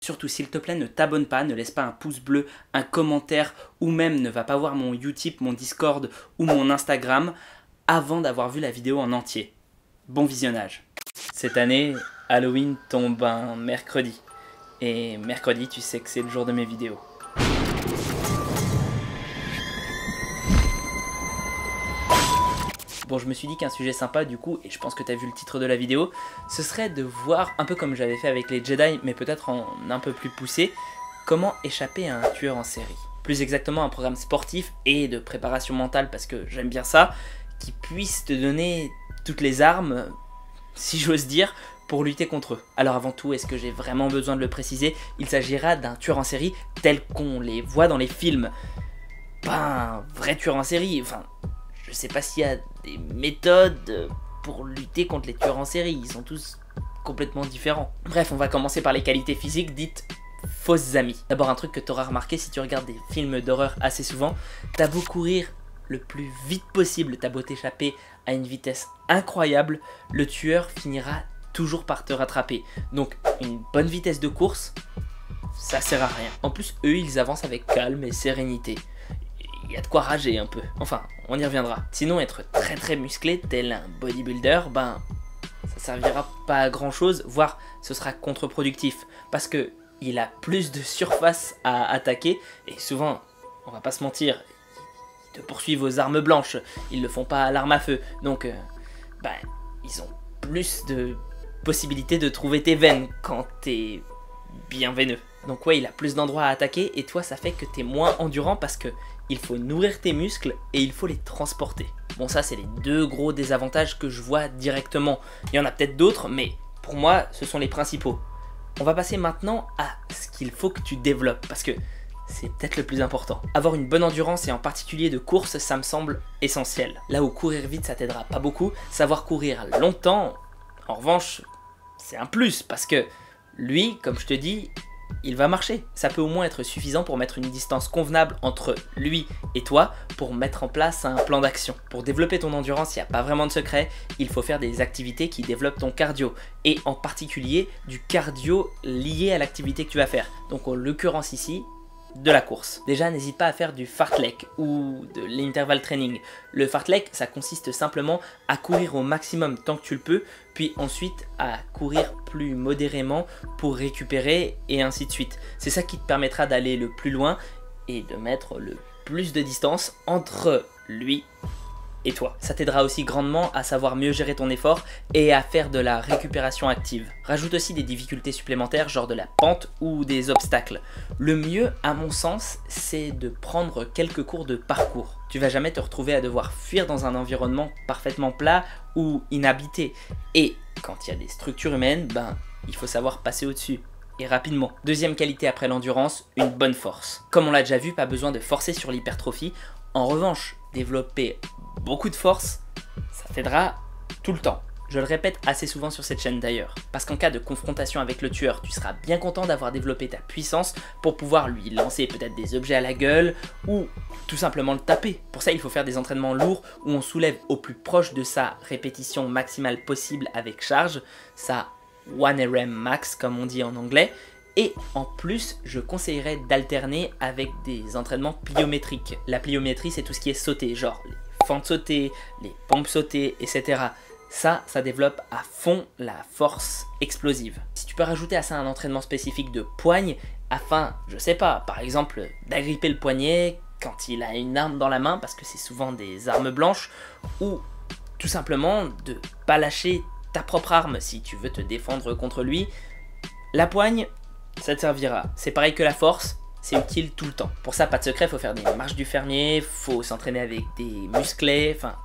Surtout s'il te plaît, ne t'abonne pas, ne laisse pas un pouce bleu, un commentaire ou même ne va pas voir mon Utip, mon Discord ou mon Instagram avant d'avoir vu la vidéo en entier. Bon visionnage. Cette année, Halloween tombe un mercredi. Et mercredi, tu sais que c'est le jour de mes vidéos. Bon, je me suis dit qu'un sujet sympa du coup, et je pense que tu as vu le titre de la vidéo, ce serait de voir, un peu comme j'avais fait avec les Jedi, mais peut-être en un peu plus poussé, comment échapper à un tueur en série. Plus exactement un programme sportif et de préparation mentale, parce que j'aime bien ça, qui puisse te donner toutes les armes, si j'ose dire, pour lutter contre eux. Alors avant tout, est-ce que j'ai vraiment besoin de le préciser? Il s'agira d'un tueur en série tel qu'on les voit dans les films. Pas un vrai tueur en série, enfin... Je sais pas s'il y a des méthodes pour lutter contre les tueurs en série, ils sont tous complètement différents. Bref, on va commencer par les qualités physiques dites fausses amies. D'abord un truc que tu auras remarqué si tu regardes des films d'horreur assez souvent, t'as beau courir le plus vite possible, t'as beau t'échapper à une vitesse incroyable, le tueur finira toujours par te rattraper. Donc une bonne vitesse de course, ça sert à rien. En plus, eux, ils avancent avec calme et sérénité. Il y a de quoi rager un peu. Enfin, on y reviendra. Sinon, être très musclé, tel un bodybuilder, ben, ça servira pas à grand chose, voire ce sera contre-productif. Parce que il a plus de surface à attaquer, et souvent, on va pas se mentir, ils te poursuivent aux armes blanches, ils le font pas à l'arme à feu. Donc, ben, ils ont plus de possibilités de trouver tes veines quand t'es bien veineux. Donc ouais, il a plus d'endroits à attaquer, et toi, ça fait que t'es moins endurant parce que il faut nourrir tes muscles et il faut les transporter. Bon, ça, c'est les deux gros désavantages que je vois directement. Il y en a peut-être d'autres, mais pour moi, ce sont les principaux. On va passer maintenant à ce qu'il faut que tu développes, parce que c'est peut-être le plus important. Avoir une bonne endurance et en particulier de course, ça me semble essentiel. Là où courir vite, ça t'aidera pas beaucoup. Savoir courir longtemps, en revanche, c'est un plus, parce que lui, comme je te dis, il va marcher. Ça peut au moins être suffisant pour mettre une distance convenable entre lui et toi pour mettre en place un plan d'action. Pour développer ton endurance, il n'y a pas vraiment de secret, il faut faire des activités qui développent ton cardio et en particulier du cardio lié à l'activité que tu vas faire. Donc en l'occurrence ici, de la course. Déjà, n'hésite pas à faire du fartlek ou de l'interval training. Le fartlek, ça consiste simplement à courir au maximum tant que tu le peux, puis ensuite à courir plus modérément pour récupérer et ainsi de suite. C'est ça qui te permettra d'aller le plus loin et de mettre le plus de distance entre lui et toi. Ça t'aidera aussi grandement à savoir mieux gérer ton effort et à faire de la récupération active. Rajoute aussi des difficultés supplémentaires, genre de la pente ou des obstacles. Le mieux, à mon sens, c'est de prendre quelques cours de parcours. Tu vas jamais te retrouver à devoir fuir dans un environnement parfaitement plat ou inhabité. Et quand il y a des structures humaines, ben, il faut savoir passer au-dessus. Et rapidement. Deuxième qualité après l'endurance, une bonne force. Comme on l'a déjà vu, pas besoin de forcer sur l'hypertrophie. En revanche, développer beaucoup de force, ça t'aidera tout le temps. Je le répète assez souvent sur cette chaîne d'ailleurs, parce qu'en cas de confrontation avec le tueur, tu seras bien content d'avoir développé ta puissance pour pouvoir lui lancer peut-être des objets à la gueule ou tout simplement le taper. Pour ça, il faut faire des entraînements lourds où on soulève au plus proche de sa répétition maximale possible avec charge, sa 1RM max comme on dit en anglais. Et en plus, je conseillerais d'alterner avec des entraînements pliométriques. La pliométrie, c'est tout ce qui est sauté, genre les fentes sautées, les pompes sautées, etc. Ça développe à fond la force explosive. Si tu peux rajouter à ça un entraînement spécifique de poigne, afin, je sais pas, par exemple, d'agripper le poignet quand il a une arme dans la main, parce que c'est souvent des armes blanches, ou tout simplement de pas lâcher ta propre arme si tu veux te défendre contre lui. La poigne, ça te servira. C'est pareil que la force, c'est utile tout le temps. Pour ça, pas de secret, faut faire des marches du fermier, faut s'entraîner avec des musclés, enfin,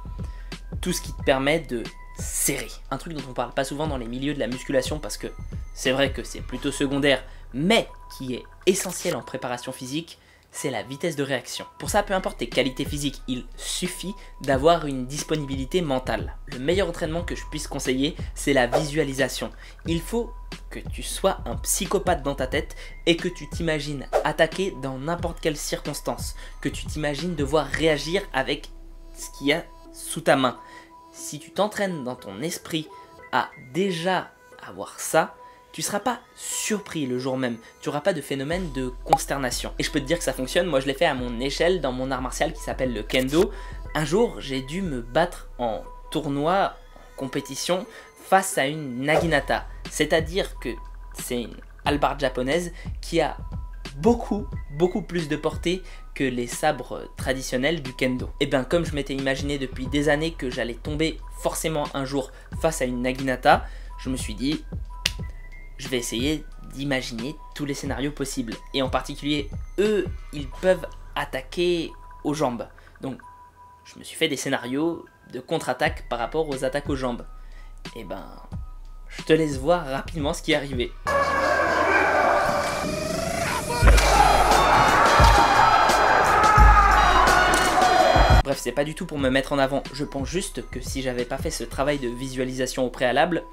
tout ce qui te permet de serrer. Un truc dont on parle pas souvent dans les milieux de la musculation parce que c'est vrai que c'est plutôt secondaire, mais qui est essentiel en préparation physique, c'est la vitesse de réaction. Pour ça, peu importe tes qualités physiques, il suffit d'avoir une disponibilité mentale. Le meilleur entraînement que je puisse conseiller, c'est la visualisation. Il faut que tu sois un psychopathe dans ta tête et que tu t'imagines attaquer dans n'importe quelle circonstance, que tu t'imagines devoir réagir avec ce qu'il y a sous ta main. Si tu t'entraînes dans ton esprit à déjà avoir ça, tu seras pas surpris le jour même, tu n'auras pas de phénomène de consternation. Et je peux te dire que ça fonctionne, moi je l'ai fait à mon échelle dans mon art martial qui s'appelle le kendo. Un jour, j'ai dû me battre en tournoi, en compétition, face à une naginata. C'est-à-dire que c'est une hallebarde japonaise qui a beaucoup plus de portée que les sabres traditionnels du kendo. Et bien comme je m'étais imaginé depuis des années que j'allais tomber forcément un jour face à une naginata, je me suis dit, je vais essayer d'imaginer tous les scénarios possibles. Et en particulier, eux, ils peuvent attaquer aux jambes. Donc je me suis fait des scénarios de contre-attaque par rapport aux attaques aux jambes. Et ben, je te laisse voir rapidement ce qui est arrivé. Bref, c'est pas du tout pour me mettre en avant, je pense juste que si j'avais pas fait ce travail de visualisation au préalable,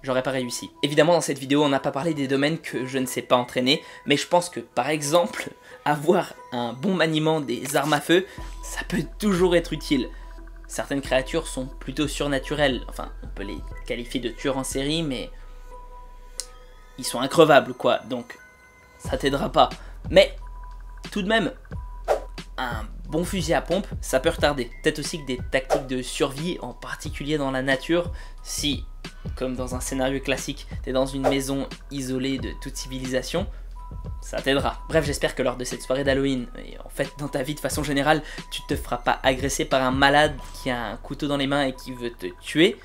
j'aurais pas réussi. Évidemment, dans cette vidéo, on n'a pas parlé des domaines que je ne sais pas entraîner, mais je pense que, par exemple, avoir un bon maniement des armes à feu, ça peut toujours être utile. Certaines créatures sont plutôt surnaturelles, enfin, on peut les qualifier de tueurs en série, mais ils sont increvables, quoi, donc ça t'aidera pas. Mais, tout de même, un bon fusil à pompe, ça peut retarder. Peut-être aussi que des tactiques de survie, en particulier dans la nature, si, comme dans un scénario classique, t'es dans une maison isolée de toute civilisation, ça t'aidera. Bref, j'espère que lors de cette soirée d'Halloween, et en fait dans ta vie de façon générale, tu te feras pas agresser par un malade qui a un couteau dans les mains et qui veut te tuer.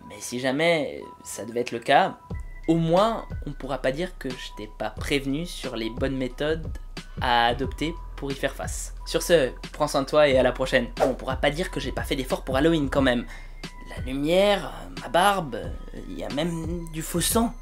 Mais si jamais ça devait être le cas, au moins on pourra pas dire que je t'ai pas prévenu sur les bonnes méthodes à adopter pour y faire face. Sur ce, prends soin de toi et à la prochaine. Bon, on pourra pas dire que j'ai pas fait d'effort pour Halloween quand même. La lumière, ma barbe, il y a même du faux sang.